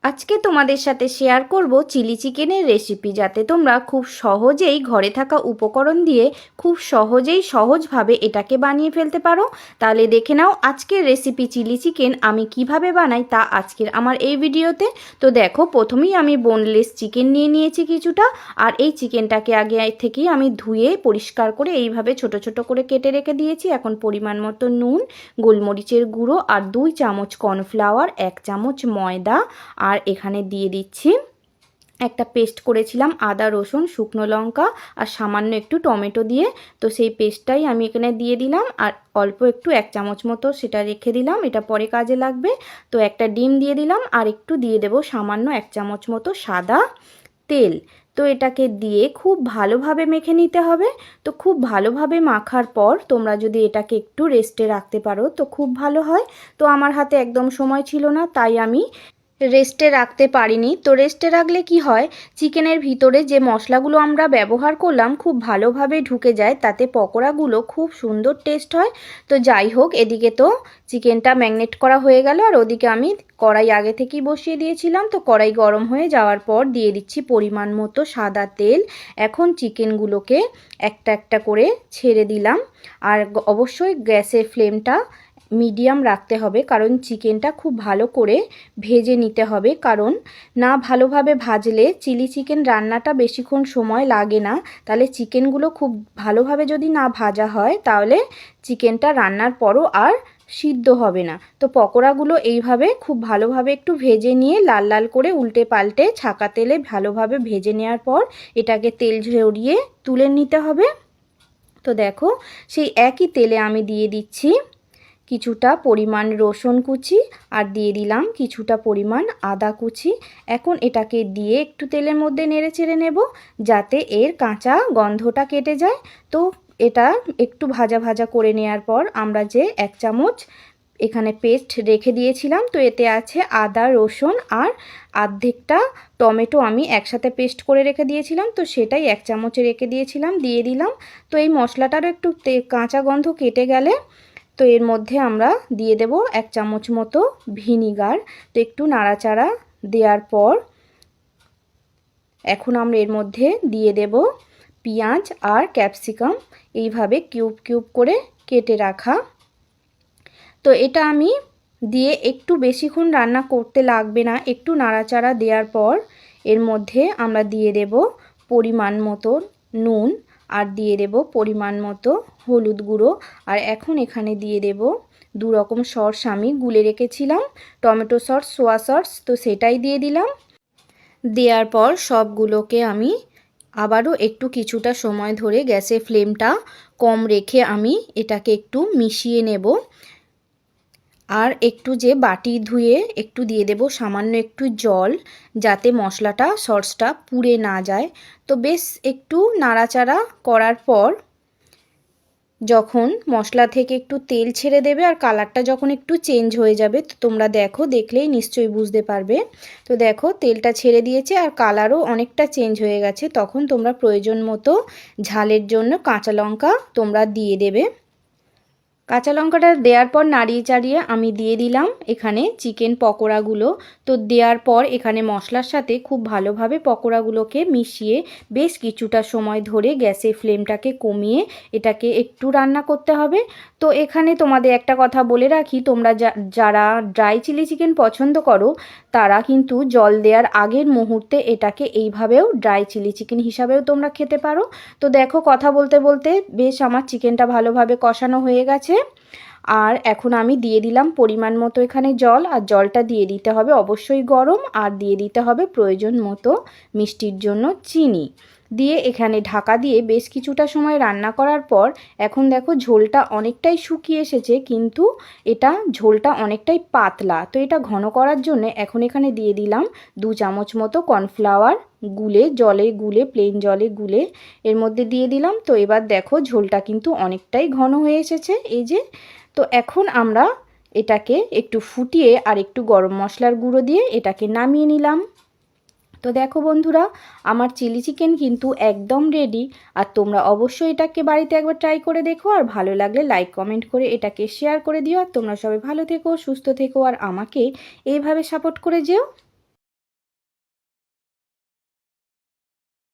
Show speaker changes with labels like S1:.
S1: আজকে তোমাদের সাথে শেয়ার করব চিলি চিকেনের রেসিপি, যাতে তোমরা খুব সহজেই ঘরে থাকা উপকরণ দিয়ে খুব সহজেই সহজভাবে এটাকে বানিয়ে ফেলতে পারো। তাহলে দেখে নাও আজকের রেসিপি চিলি চিকেন আমি কিভাবে বানাই তা আজকের আমার এই ভিডিওতে। তো দেখো, প্রথমেই আমি বোনলেস চিকেন নিয়ে নিয়েছি কিছুটা, আর এই চিকেনটাকে আগে থেকেই আমি ধুয়ে পরিষ্কার করে এইভাবে ছোট ছোট করে কেটে রেখে দিয়েছি। এখন পরিমাণ মতো নুন, গোলমরিচের গুঁড়ো আর 2 চামচ কর্নফ্লাওয়ার, 1 চামচ ময়দা, আর এখানে দিয়ে দিচ্ছি একটা পেস্ট করেছিলাম আদা রসুন শুকনো লঙ্কা আর সামান্য একটু টমেটো দিয়ে। তো সেই পেস্টটাই আমি এখানে দিয়ে দিলাম, আর অল্প একটু 1 চামচ মতো সেটা রেখে দিলাম, এটা পরে কাজে লাগবে। তো একটা ডিম দিয়ে দিলাম, আর একটু দিয়ে দেব সামান্য 1 চামচ মতো সাদা তেল। তো এটাকে দিয়ে খুব ভালোভাবে মেখে নিতে হবে। তো খুব ভালোভাবে মাখার পর তোমরা যদি এটাকে একটু রেস্টে রাখতে পারো তো খুব ভালো হয়। তো আমার হাতে একদম সময় ছিল না, তাই আমি রেস্টে রাখতে পারিনি। তো রেস্টে রাখলে কি হয়, চিকেনের ভিতরে যে মশলাগুলো আমরা ব্যবহার করলাম খুব ভালোভাবে ঢুকে যায়, তাতে পকোড়াগুলো খুব সুন্দর টেস্ট হয়। তো যাই হোক, এদিকে তো চিকেনটা ম্যারিনেট করা হয়ে গেল, আর ওদিকে আমি কড়াই আগে থেকেই বসিয়ে দিয়েছিলাম। তো কড়াই গরম হয়ে যাওয়ার পর দিয়ে দিচ্ছি পরিমাণ মতো সাদা তেল। এখন চিকেনগুলোকে একটা একটা করে ছেড়ে দিলাম, আর অবশ্যই গ্যাসের ফ্লেমটা মিডিয়াম রাখতে হবে, কারণ চিকেনটা খুব ভালো করে ভেজে নিতে হবে। কারণ না ভালোভাবে ভাজলে চিলি চিকেন রান্নাটা বেশিক্ষণ সময় লাগে না। তাহলে চিকেনগুলো খুব ভালোভাবে যদি না ভাজা হয় তাহলে চিকেনটা রান্নার পরও আর সিদ্ধ হবে না। তো পকোড়াগুলো এইভাবে খুব ভালোভাবে একটু ভেজে নিয়ে লাল লাল করে উল্টে পাল্টে ছাকা তেলে ভালোভাবে ভেজে নেওয়ার পর এটাকে তেল ঝরিয়ে তুলে নিতে হবে। তো দেখো, সেই একই তেলে আমি দিয়ে দিচ্ছি কিছুটা পরিমাণ রসুন কুচি, আর দিয়ে দিলাম কিছুটা পরিমাণ আদা কুচি। এখন এটাকে দিয়ে একটু তেলের মধ্যে নেড়ে চেড়ে নেব, যাতে এর কাঁচা গন্ধটা কেটে যায়। তো এটা একটু ভাজা ভাজা করে নেওয়ার পর আমরা যে 1 চামচ এখানে পেস্ট রেখে দিয়েছিলাম, তো এতে আছে আদা রসুন আর অর্ধেকটা টমেটো আমি একসাথে পেস্ট করে রেখে দিয়েছিলাম, তো সেটাই 1 চামচে রেখে দিয়েছিলাম, দিয়ে দিলাম। তো এই মশলাটারও একটু কাঁচা গন্ধ কেটে গেলে তো এর মধ্যে আমরা দিয়ে দেব 1 চামচ মতো ভিনিগার। তো একটু নাড়াচাড়া দেওয়ার পর এখন আমরা এর মধ্যে দিয়ে দেব পেঁয়াজ আর ক্যাপসিকাম, এইভাবে কিউব কিউব করে কেটে রাখা। তো এটা আমি দিয়ে একটু বেশিক্ষণ রান্না করতে লাগবে না, একটু নাড়াচাড়া দেওয়ার পর এর মধ্যে আমরা দিয়ে দেব পরিমাণ মতো নুন, আর দিয়ে দেব পরিমাণ মতো হলুদ গুঁড়ো। আর এখন এখানে দিয়ে দেব 2 রকম সস আমি গুলে রেখেছিলাম, টমেটো সস, সোয়া সস, তো সেটাই দিয়ে দিলাম। দেওয়ার পর সবগুলোকে আমি আবারও একটু কিছুটা সময় ধরে গ্যাসের ফ্লেমটা কম রেখে আমি এটাকে একটু মিশিয়ে নেব। আর একটু যে বাটি ধুয়ে একটু দিয়ে দেব সামান্য একটু জল, যাতে মশলাটা সসটা পুড়ে না যায়। তো বেশ একটু নাড়াচাড়া করার পর যখন মশলা থেকে একটু তেল ছেড়ে দেবে আর কালারটা যখন একটু চেঞ্জ হয়ে যাবে, তো তোমরা দেখো, দেখলেই নিশ্চয়ই বুঝতে পারবে। তো দেখো, তেলটা ছেড়ে দিয়েছে আর কালারও অনেকটা চেঞ্জ হয়ে গেছে। তখন তোমরা প্রয়োজন মতো ঝালের জন্য কাঁচা লঙ্কা তোমরা দিয়ে দেবে। কাঁচা লঙ্কাটা দেওয়ার পর নাড়িয়ে চাড়িয়ে আমি দিয়ে দিলাম এখানে চিকেন পকোড়াগুলো। তো দেওয়ার পর এখানে মশলার সাথে খুব ভালোভাবে পকোড়াগুলোকে মিশিয়ে বেশ কিছুটা সময় ধরে গ্যাসের ফ্লেমটাকে কমিয়ে এটাকে একটু রান্না করতে হবে। তো এখানে তোমাদের একটা কথা বলে রাখি, তোমরা যারা ড্রাই চিলি চিকেন পছন্দ করো তারা কিন্তু জল দেওয়ার আগের মুহূর্তে এটাকে এইভাবেও ড্রাই চিলি চিকেন হিসাবেও তোমরা খেতে পারো। তো দেখো, কথা বলতে বলতে বেশ আমার চিকেনটা ভালোভাবে কষানো হয়ে গেছে। আর এখন আমি দিয়ে দিলাম পরিমাণ মতো এখানে জল, আর জলটা দিয়ে দিতে হবে অবশ্যই গরম, আর দিয়ে দিতে হবে প্রয়োজন মতো মিষ্টির জন্য চিনি। দিয়ে এখানে ঢাকা দিয়ে বেশ কিছুটা সময় রান্না করার পর এখন দেখো ঝোলটা অনেকটাই শুকিয়ে এসেছে, কিন্তু এটা ঝোলটা অনেকটাই পাতলা। তো এটা ঘন করার জন্য এখন এখানে দিয়ে দিলাম 2 চামচ মতো কর্নফ্লাওয়ার গুলে প্লেন জলে গুলে এর মধ্যে দিয়ে দিলাম। তো এবার দেখো ঝোলটা কিন্তু অনেকটাই ঘন হয়ে এসেছে, এই যে। তো এখন আমরা এটাকে একটু ফুটিয়ে আর একটু গরম মশলার গুঁড়ো দিয়ে এটাকে নামিয়ে নিলাম। তো দেখো বন্ধুরা, আমার চিলি চিকেন কিন্তু একদম রেডি। আর তোমরা অবশ্যই এটাকে বাড়িতে একবার ট্রাই করে দেখো, আর ভালো লাগলে লাইক কমেন্ট করে এটাকে শেয়ার করে দিও। আর তোমরা সবাই ভালো থেকো, সুস্থ থেকো, আর আমাকে এইভাবে সাপোর্ট করে যেও।